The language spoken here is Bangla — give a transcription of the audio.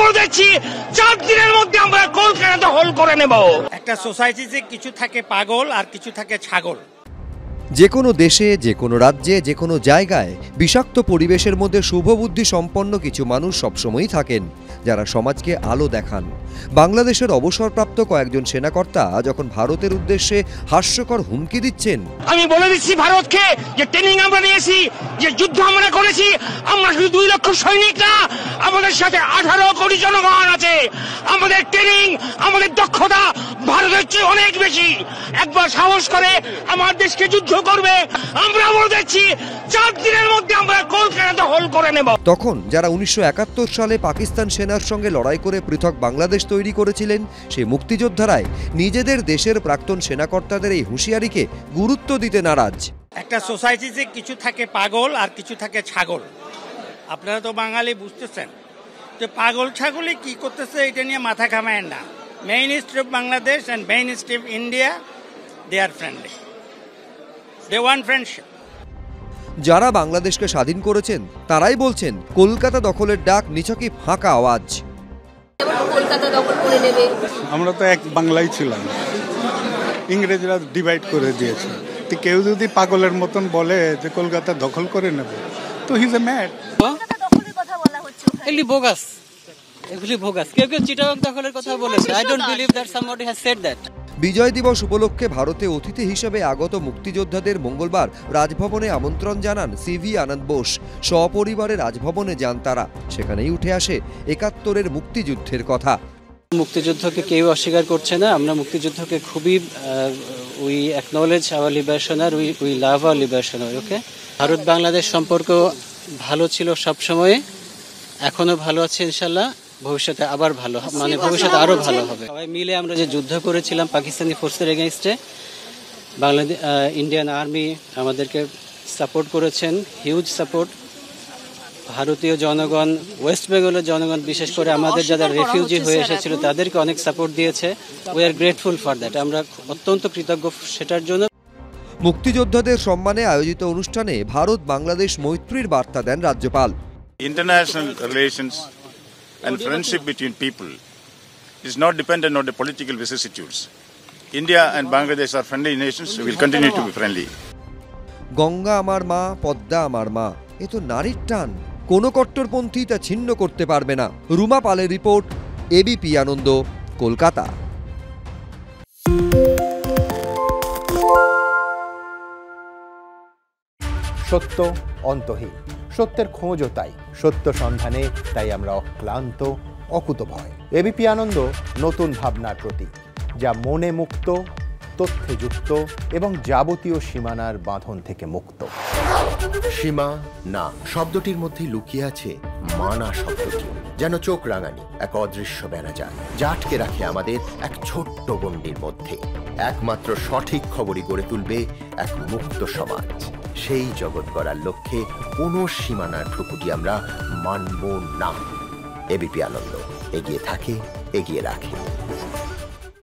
বলতেছি 4 দিনের মধ্যে আমরা কলকাতা দখল করে নেব। একটা সোসাইটিতে কিছু থাকে পাগল আর কিছু থাকে ছাগল। যে কোনো দেশে, যে কোনো রাজ্যে, যে কোনো জায়গায় বিষাক্ত পরিবেশের মধ্যে শুভবুদ্ধি সম্পন্ন কিছু মানুষ সবসময়ই থাকেন, যারা সমাজকে আলো দেখান। বাংলাদেশের অবসরপ্রাপ্ত কয়েকজন সেনাকর্তা যখন ভারতের উদ্দেশ্যে হাস্যকর হুমকি দিচ্ছেন, আমি বলে দিচ্ছি ভারতকে যে ট্রেনিং আমরা নিয়েছি, যে যুদ্ধ আমরা করেছি, আমরা শুধু 2 লক্ষ সৈনিক না, আমাদের সাথে 18 কোটি জনগণ আছে। আমাদের ট্রেনিং, আমাদের দক্ষতা ভারতের চেয়ে অনেক বেশি। একবার সাহস করে আমার দেশকে যুদ্ধ করবে, আমরা বলে দিচ্ছি 4 দিনের মধ্যে আমরা কলকাতা দখল করে নেব। তখন যারা 1971 সালে পাকিস্তান সেনার সঙ্গে লড়াই করে পৃথক বাংলাদেশ তৈরি করেছিলেন, সেই মুক্তিযোদ্ধারাই নিজেদের দেশের প্রাক্তন সেনাকর্তাদের এই হুঁশিয়ারিকে গুরুত্ব দিতে নারাজ। একটা সোসাইটিতে কিছু থাকে পাগল আর কিছু থাকে ছাগল। আপনারা তো বাঙালি, বুঝতেছেন। তো পাগল ছাগলে কি করতেছে এটা নিয়ে মাথা ঘামায়েন না। Mainstream of Bangladesh and mainstream India, they are friendly, they want friendship. যারা বাংলাদেশকে স্বাধীন করেছেন তারাই বলছেন কলকাতা দখলের ডাক নিছকই ফাঁকা আওয়াজ। আমরা তো এক বাংলাই ছিলাম, ইংরেজরা ডিভাইড করে দিয়েছে। তো কেউ যদি পাগলের মতন বলে যে কলকাতা দখল করে নেবে, তো হি ইজ এ ম্যাড। এগুলি বোগাস, এগুলি বোগাস। কেউ কেউ চিটাগং দখলের কথা বলেছে। I don't believe that somebody has said that. Bijoy Dibosh উপলক্ষে ভারতে অতিথি হিসেবে আগত মুক্তিযোদ্ধাদের মঙ্গলবার রাজভবনে আমন্ত্রণ জানান সিভি আনন্দ বোস। সপরিবারে রাজভবনে যান তারা। সেখানেই উঠে আসে 71-এর মুক্তিযুদ্ধের কথা। মুক্তিযুদ্ধকে কেউ অস্বীকার করছে না। আমরা মুক্তিযুদ্ধকে খুবই we acknowledge our liberation war, we love our liberation war. Okay, Bharat Bangladesh সম্পর্ক ভালো ছিল সব সময়, এখনো ভালো আছে ইনশাল্লাহ। ভবিষ্যতে আবার ভালো, মানে ভবিষ্যতে আরো ভালো হবে। সবাই মিলে আমরা যে যুদ্ধ করেছিলাম পাকিস্তানি ফোর্সের এগেইনস্টে, বাংলাদেশ ইন্ডিয়ান আর্মি আমাদেরকে সাপোর্ট করেছেন, হিউজ সাপোর্ট। ভারতীয় জনগণ, ওয়েস্ট বেঙ্গলের জনগণ বিশেষ করে আমাদের যারা রেফিউজি হয়ে এসেছিল তাদেরকে অনেক সাপোর্ট দিয়েছে। We are grateful for that. আমরা অত্যন্ত কৃতজ্ঞ সেটার জন্য। মুক্তিযোদ্ধাদের সম্মানে আয়োজিত অনুষ্ঠানে ভারত বাংলাদেশ মৈত্রীর বার্তা দেন রাজ্যপাল। International relations and friendship between people is not dependent on the political vicissitudes. India and Bangladesh are friendly nations, will continue to be friendly. Ganga আমার মা, পদ্মা আমার মা, এ তো নারীর টান। কোনো কট্টরপন্থী তা ছিন্ন করতে পারবে না। রুমা পালের রিপোর্ট, এবিপি আনন্দ, কলকাতা। সত্য অন্তহীন, সত্যের খোঁজও তাই, সত্য সন্ধানে তাই আমরা অক্লান্ত, অকুতভয়। এবিপি আনন্দ নতুন ভাবনার প্রতীক, যা মনে মুক্ত, তথ্যে যুক্ত এবং যাবতীয় সীমানার বাঁধন থেকে মুক্ত। সীমা না শব্দটির মধ্যেই লুকিয়ে আছে মানা শব্দটি, যেন চোখ রাঙানি এক অদৃশ্য বেড়াজাল, যা আটকে রাখে আমাদের এক ছোট্ট গণ্ডির মধ্যে। একমাত্র সঠিক খবরই গড়ে তুলবে এক মুক্ত সমাজ। সেই জগৎ গড়ার লক্ষ্যে কোনো সীমানার ঠুকুটি আমরা মানব না। এবিপি আনন্দ এগিয়ে থাকে, এগিয়ে রাখে।